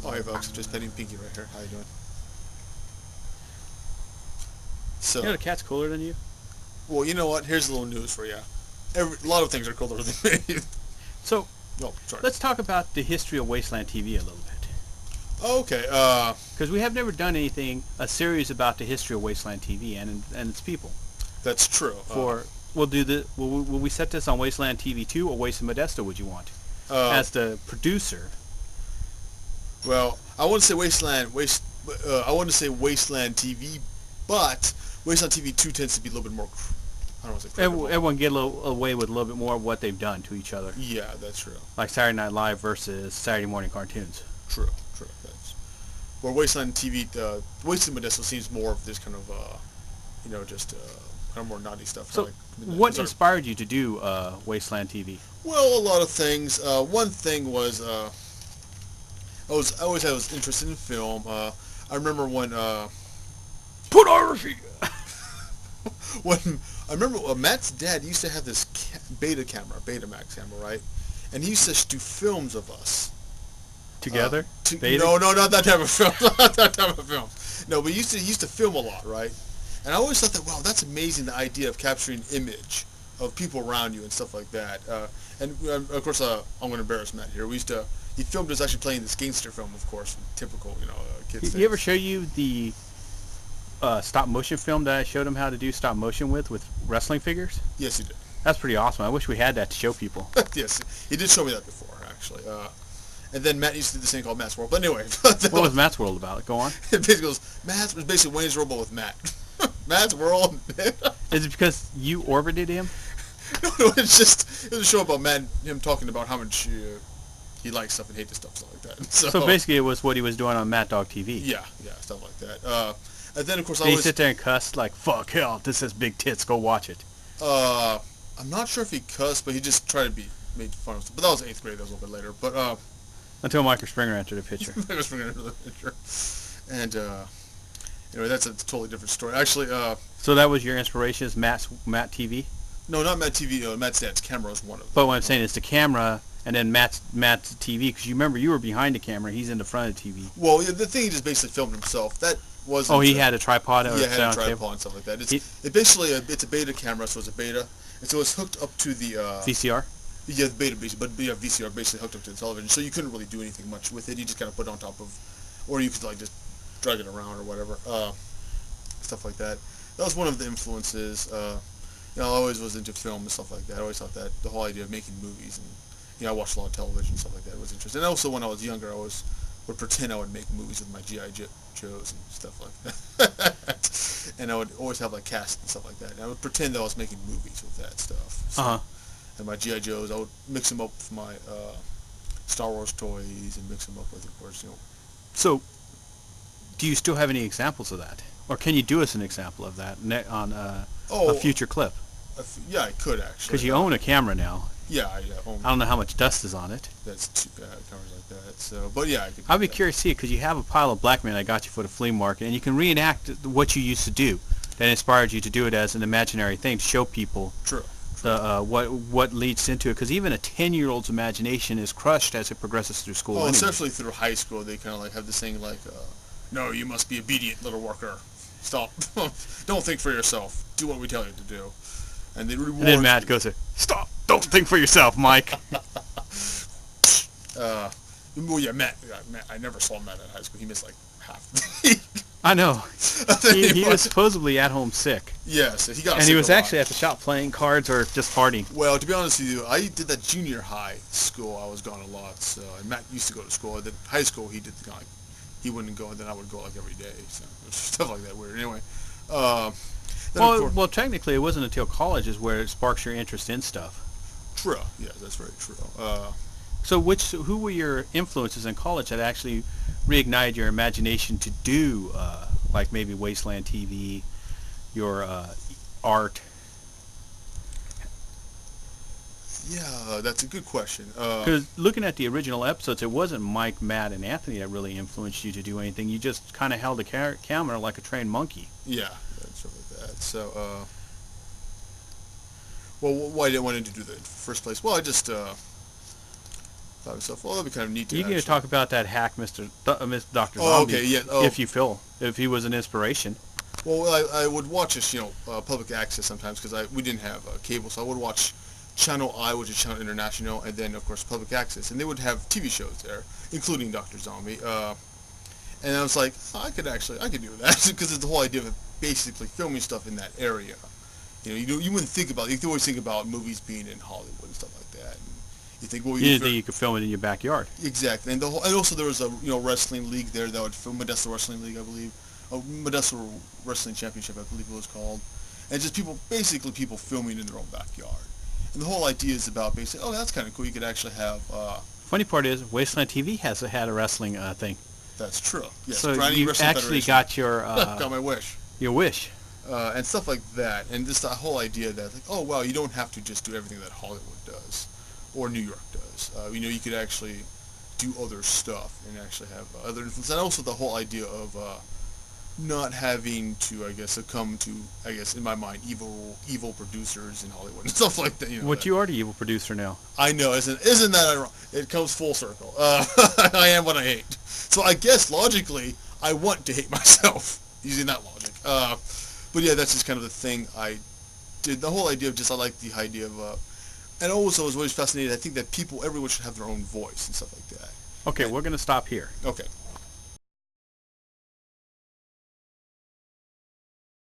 Oh, hey folks, just petting Pinky right here. How you doing? So, You know the cat's cooler than you? well, you know what? Here's a little news for you. A lot of things are cooler than me. So, Oh, sorry. let's talk about the history of Wasteland TV a little bit. Okay, Because we have never done a series about the history of Wasteland TV and its people. that's true. Will we set this on Wasteland TV 2 or Wastedmodesto, would you want? As the producer. Well, I want to say I want to say Wasteland TV, but Wasteland TV 2 tends to be a little bit more, I don't want to say credible. Everyone get away with a little bit more of what they've done to each other. Yeah, that's true. Like Saturday Night Live versus Saturday morning cartoons. True. That's where Wasteland TV, Wastedmodesto seems more of this kind of, just kind of more naughty stuff. So, like, what inspired you to do Wasteland TV? Well, a lot of things. One thing was I was interested in film. I remember when Pornography. when I remember Matt's dad used to have this Betamax camera, right? And he used to do films of us. Together? No, not that type of film. Not that type of film. No, but he used to film a lot, right? And I always thought that, wow, that's amazing, the idea of capturing image of people around you and stuff like that. And of course, I'm going to embarrass Matt here. He filmed us actually playing this gangster film, of course, typical, kids. Did he ever show you the stop motion film that I showed him how to do stop motion with wrestling figures? Yes, he did. That's pretty awesome. I wish we had that to show people. Yes, he did show me that before, actually. And then Matt used to do this thing called Matt's World. But anyway. What was Matt's World about? Go on. It basically goes, Matt's was basically Wayne's World but with Matt. Matt's World. Is it because you orbited him? No, it was a show about Matt, him talking about how much he likes stuff and hates stuff, stuff like that. So basically it was what he was doing on Mad Dog TV. Yeah, stuff like that. And then, of course, Did he sit there and cuss like, fuck, hell, this has big tits, go watch it? I'm not sure if he cussed, but he just tried to made fun of stuff. But that was 8th grade, that was a little bit later. But, until Michael Springer entered the picture. Michael Springer entered the picture. And, anyway, that's a totally different story. Actually, so that was your inspiration, is Matt TV? No, not Matt TV. Matt's dad's camera was one of them. But what I'm saying is the camera and then Matt's TV, because you remember you were behind the camera, he's in the front of the TV. Well, yeah, the thing he just basically filmed himself. That wasn't... Oh, he had a tripod? Yeah, he had a tripod and stuff like that. It's a beta camera, so it's a beta. And so it's hooked up to the... VCR? Yeah, the beta, but yeah, VCR basically hooked up to the television, so you couldn't really do anything much with it. You just kind of put it on top of... Or you could, like, just drag it around or whatever. Stuff like that. That was one of the influences. I always was into film and stuff like that. I always thought that the whole idea of making movies and, I watched a lot of television and stuff like that. It was interesting. And also when I was younger, I would pretend I would make movies with my G.I. Joes and stuff like that. And I would always have like casts and stuff like that. And I would pretend that I was making movies with that stuff. So, and my G.I. Joes, I would mix them up with my Star Wars toys and mix them up with, of course, So, do you still have any examples of that? Or can you do us an example of that on a future clip? Yeah, I could actually. Because you own a camera now. Yeah, I own. I don't know how much dust is on it. That's too bad, cameras like that. So, but yeah, I could. I'd be curious to see it because you have a pile of black men I got you for the flea market, and you can reenact what you used to do that inspired you to do it as an imaginary thing to show people. True. What leads into it, because even a 10-year-old's imagination is crushed as it progresses through school. Oh, especially through high school, they kind of like have this thing like, no, you must be obedient, little worker. Stop. Don't think for yourself. Do what we tell you to do. And then Matt goes, stop. Don't think for yourself, Mike. Well, yeah, Matt. I never saw Matt at high school. He missed like half. I know. He was supposedly at home sick. Yes, he got. And he was actually at the shop playing cards or just partying. Well, to be honest with you, I did that junior high school. I was gone a lot. So, and Matt used to go to school. Then high school, he did the he wouldn't go, and then I would go like every day. So stuff like that weird. Anyway. Well, technically, it wasn't until college is where it sparks your interest in stuff. True. Yeah, that's very true. So, who were your influences in college that actually reignited your imagination to do, like maybe Wasteland TV, your art? Yeah, that's a good question. Because looking at the original episodes, it wasn't Mike, Matt, and Anthony that really influenced you to do anything. You just kind of held the camera like a trained monkey. Yeah, that's sort of that. So, well, why did I want to do that in the first place? Well, I just, thought to myself, well, that'd be kind of neat to You can actually. talk about that hack, Dr. Oh, Zombie, okay, yeah. if he was an inspiration. Well, I would watch this, public access sometimes because we didn't have cable, so I would watch Channel I, which is Channel International, and then of course public access, and they would have TV shows there, including Dr. Zombie. And I was like, oh, I could do that because it's the whole idea of basically filming stuff in that area. You wouldn't think about it. You always think about movies being in Hollywood and stuff like that. And you think, well, You didn't think you could film it in your backyard. exactly, and and also there was a wrestling league there that would film, Modesto Wrestling League, I believe, Modesto Wrestling Championship, I believe it was called, and just people filming in their own backyard. And the whole idea is about basically, oh, that's kind of cool. You could actually have. Funny part is, Wasteland TV has had a wrestling thing. That's true. Yes, So Grinding you Wrestling actually Federation. got your got my wish. your wish. And stuff like that, and just the whole idea that, like, oh wow, you don't have to just do everything that Hollywood does, or New York does. You could actually do other stuff and actually have other influence, and also the whole idea of not having to, I guess, succumb to, I guess, in my mind, evil producers in Hollywood and stuff like that. You are the evil producer now. I know, isn't that ironic? It comes full circle. I am what I hate. So I guess logically, I want to hate myself using that logic. But yeah, that's just kind of the thing I did. The whole idea of I like the idea of, and also I was always fascinated. I think that everyone should have their own voice and stuff like that. Okay, we're going to stop here. Okay.